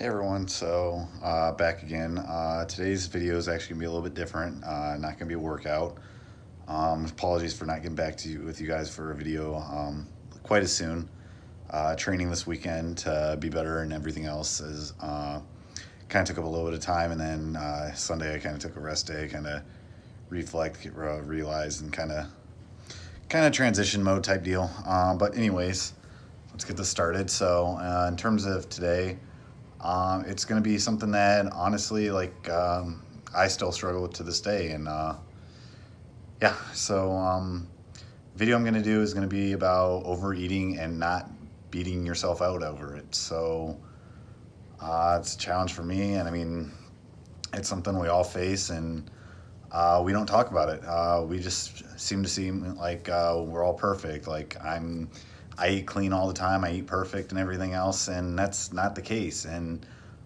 Hey everyone, so back again. Today's video is actually gonna be a little bit different. Not gonna be a workout. Apologies for not getting back to you with you guys for a video quite as soon. Training this weekend to be better and everything else is kind of took up a little bit of time, and then Sunday I kind of took a rest day, kind of reflect, realize, and kind of transition mode type deal. But anyways, let's get this started. So in terms of today. It's going to be something that honestly, I still struggle with to this day. And yeah, so video I'm going to do is going to be about overeating and not beating yourself out over it. So it's a challenge for me, and I mean, it's something we all face, and we don't talk about it. We just seem like we're all perfect. I eat clean all the time. I eat perfect and everything else, and that's not the case. And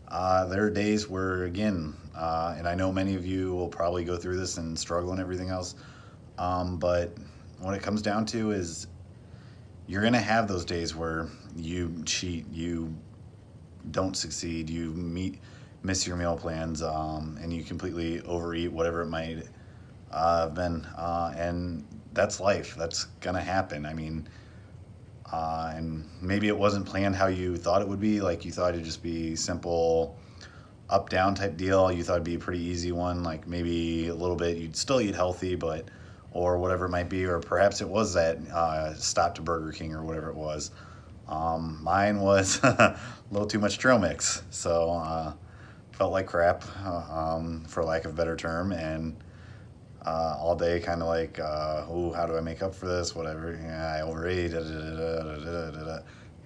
there are days where, again, and I know many of you will probably go through this and struggle and everything else. But when it comes down to is you're gonna have those days where you cheat, you don't succeed, you miss your meal plans, and you completely overeat, whatever it might have been, and that's life. That's gonna happen. I mean, and maybe it wasn't planned how you thought it would be. Like you thought it'd just be simple up down type deal. You thought it'd be a pretty easy one. Like maybe a little bit you'd still eat healthy, but or whatever it might be, or perhaps it was that stop to Burger King or whatever it was. Mine was a little too much trail mix, so felt like crap, for lack of a better term, and all day kind of like, oh, how do I make up for this? Whatever. Yeah, I overate. Da, da, da, da, da.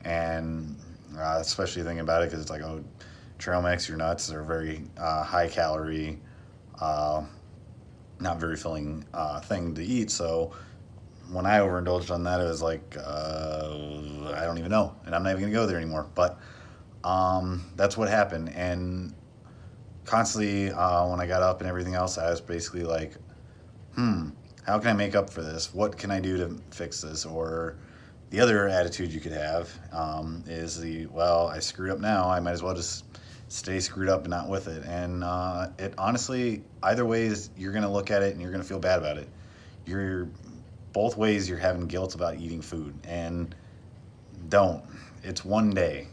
And especially thinking about it because it's like, oh, trail mix, your nuts are very high calorie, not very filling thing to eat. So when I overindulged on that, it was like, I don't even know. And I'm not even going to go there anymore. But that's what happened. And constantly, when I got up and everything else, I was basically like, how can I make up for this? What can I do to fix this? Or the other attitude you could have is well, I screwed up now. I might as well just stay screwed up and not with it. And it honestly, either ways, you're going to look at it and you're going to feel bad about it. Both ways you're having guilt about eating food. And don't. It's one day.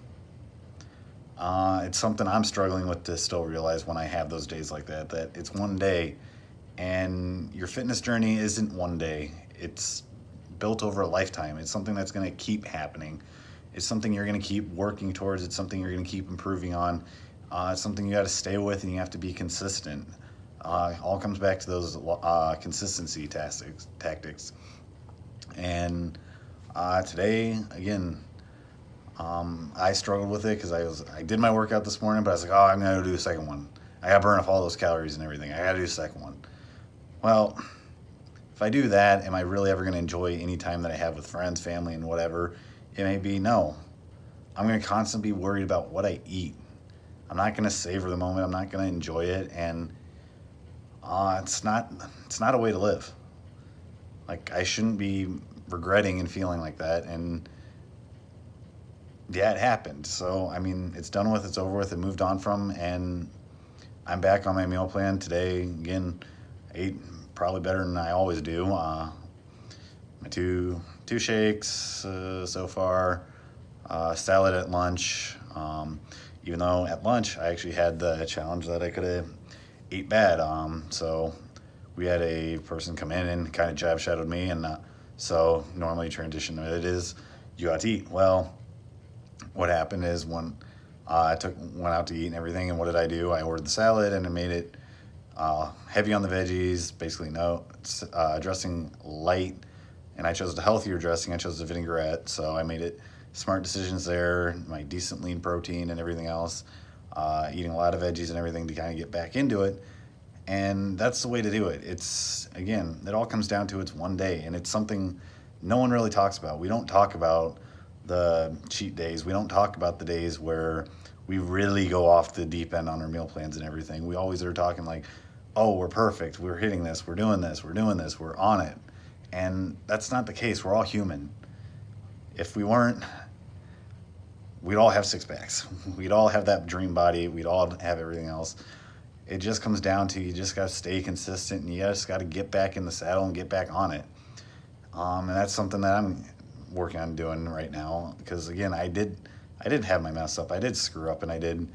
It's something I'm struggling with to still realize when I have those days like that it's one day. And your fitness journey isn't one day. It's built over a lifetime. It's something that's going to keep happening. It's something you're going to keep working towards. It's something you're going to keep improving on. It's something you got to stay with, and you have to be consistent. All comes back to those consistency tactics. And today, again, I struggled with it because I did my workout this morning, but I was like, oh, I'm going to do a second one. I got to burn off all those calories and everything. I got to do a second one. Well, if I do that, am I really ever going to enjoy any time that I have with friends, family, and whatever? It may be no. I'm going to constantly be worried about what I eat. I'm not going to savor the moment. I'm not going to enjoy it, and it's not a way to live. Like, I shouldn't be regretting and feeling like that. And yeah, it happened. So I mean, it's done with. It's over with. It moved on from, and I'm back on my meal plan today. Again, I ate probably better than I always do. My two shakes so far, salad at lunch. Even though at lunch I actually had the challenge that I could have ate bad. So we had a person come in and kind of jab shadowed me, and so normally transition it is you got to eat. Well, what happened is when went out to eat and everything, and what did I do? I ordered the salad and I made it heavy on the veggies, basically no dressing light, and I chose the healthier dressing. I chose the vinaigrette, so I made it smart decisions there. My decent lean protein and everything else, eating a lot of veggies and everything to kind of get back into it, and that's the way to do it. It's again, it all comes down to it's one day, and it's something no one really talks about. We don't talk about the cheat days. We don't talk about the days where we really go off the deep end on our meal plans and everything. We always are talking like, oh, we're perfect, we're hitting this, we're doing this, we're on it. And that's not the case. We're all human. If we weren't, we'd all have six packs. We'd all have that dream body. We'd all have everything else. It just comes down to you just got to stay consistent, and you just got to get back in the saddle and get back on it. And that's something that I'm working on doing right now, because again, I did have my mess up. I did screw up, and I did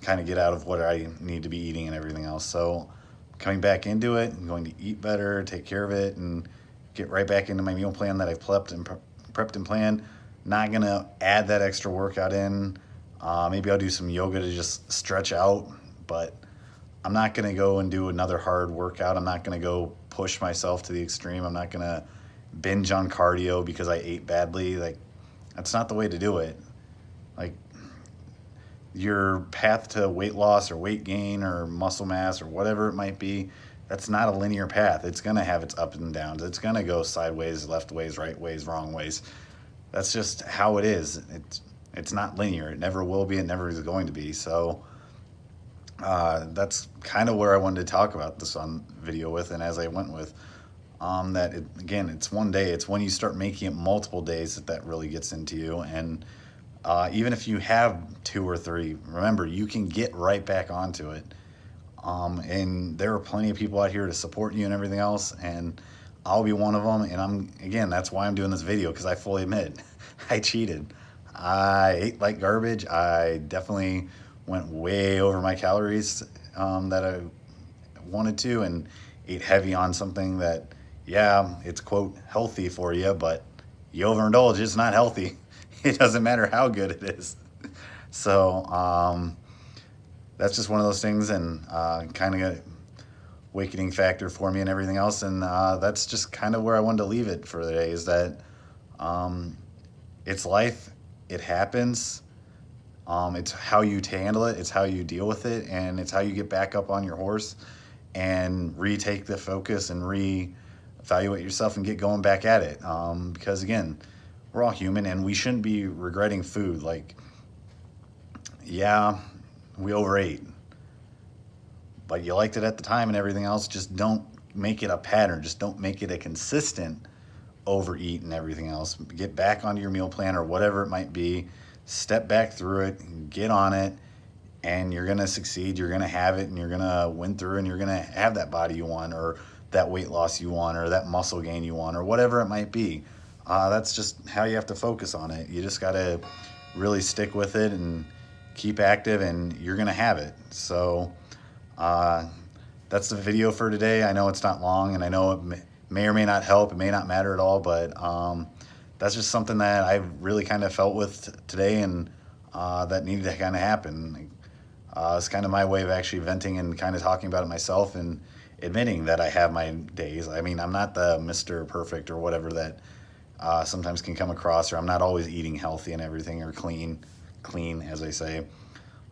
kind of get out of what I need to be eating and everything else. So coming back into it and going to eat better, take care of it, and get right back into my meal plan that I've prepped and planned. Not gonna add that extra workout in. Maybe I'll do some yoga to just stretch out, but I'm not gonna go and do another hard workout. I'm not gonna go push myself to the extreme. I'm not gonna binge on cardio because I ate badly. Like, that's not the way to do it. Like, your path to weight loss or weight gain or muscle mass or whatever it might be, that's not a linear path. It's gonna have its ups and downs. It's gonna go sideways, left ways, right ways, wrong ways. That's just how it is. It's not linear. It never will be. It never is going to be. So that's kind of where I wanted to talk about this on video with, and as I went with, again, it's one day. It's when you start making it multiple days that really gets into you. And even if you have 2 or 3, remember, you can get right back onto it. And there are plenty of people out here to support you and everything else, and I'll be one of them. And again, that's why I'm doing this video, because I fully admit I cheated. I ate like garbage. I definitely went way over my calories that I wanted to, and ate heavy on something that, yeah, it's quote healthy for you, but you overindulge, it's not healthy. It doesn't matter how good it is. So that's just one of those things, and kind of a awakening factor for me and everything else. And that's just kind of where I wanted to leave it for the day, is that it's life. It happens. It's how you handle it. It's how you deal with it. And it's how you get back up on your horse and retake the focus and reevaluate yourself and get going back at it. Because again, we're all human, and we shouldn't be regretting food. Like, yeah, we overate, but you liked it at the time and everything else. Just don't make it a pattern. Just don't make it a consistent overeat and everything else. Get back onto your meal plan or whatever it might be. Step back through it, get on it, and you're going to succeed. You're going to have it, and you're going to win through, and you're going to have that body you want, or that weight loss you want, or that muscle gain you want, or whatever it might be. That's just how you have to focus on it. You just got to really stick with it and keep active, and you're going to have it. So that's the video for today. I know it's not long, and I know it may or may not help. It may not matter at all, but that's just something that I really kind of felt with today, and that needed to kind of happen. It's kind of my way of actually venting and kind of talking about it myself and admitting that I have my days. I mean, I'm not the Mr. Perfect or whatever that sometimes can come across, or I'm not always eating healthy and everything, or clean, as I say.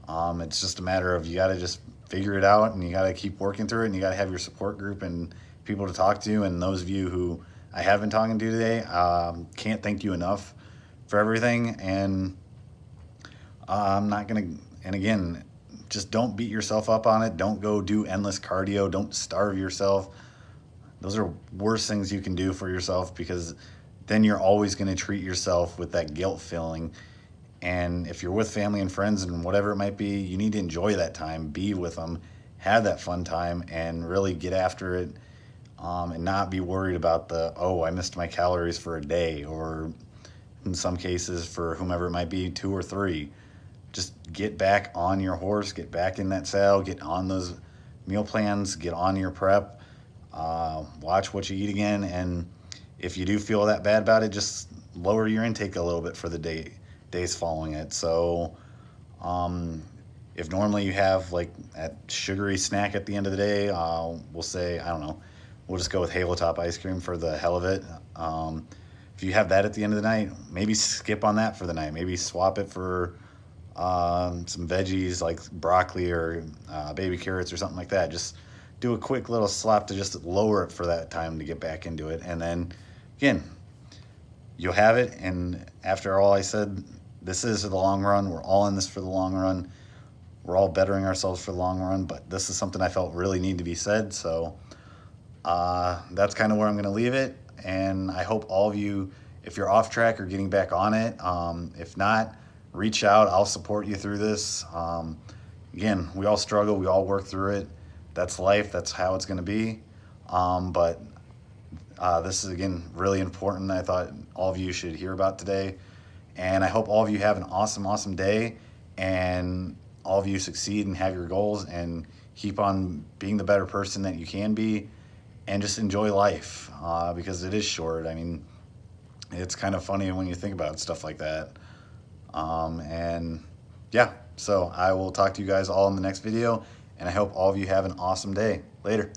It's just a matter of, you got to just figure it out, and you got to keep working through it, and you got to have your support group and people to talk to. And those of you who I have been talking to today, can't thank you enough for everything. And I'm not going to, and again, just don't beat yourself up on it. Don't go do endless cardio. Don't starve yourself. Those are worse things you can do for yourself, because then you're always going to treat yourself with that guilt feeling. And if you're with family and friends and whatever it might be, you need to enjoy that time, be with them, have that fun time, and really get after it, and not be worried about I missed my calories for a day, or in some cases for whomever it might be, 2 or 3. Just get back on your horse, get back in that saddle, get on those meal plans, get on your prep, watch what you eat again. And if you do feel that bad about it, just lower your intake a little bit for the days following it. So if normally you have like a sugary snack at the end of the day, we'll say, I don't know, we'll just go with Halo Top ice cream for the hell of it. If you have that at the end of the night, maybe skip on that for the night. Maybe swap it for some veggies like broccoli or baby carrots or something like that. Just do a quick little slap to just lower it for that time to get back into it. And then again, you'll have it. And after all I said, this is for the long run. We're all in this for the long run. We're all bettering ourselves for the long run, but this is something I felt really need to be said. So that's kind of where I'm going to leave it. And I hope all of you, if you're off track, are getting back on it. If not, reach out. I'll support you through this. Again, we all struggle. We all work through it. That's life. That's how it's going to be. But this is, again, really important. I thought all of you should hear about today. And I hope all of you have an awesome, awesome day. And all of you succeed and have your goals and keep on being the better person that you can be. And just enjoy life because it is short. I mean, it's kind of funny when you think about stuff like that. And yeah, so I will talk to you guys all in the next video, and I hope all of you have an awesome day. Later.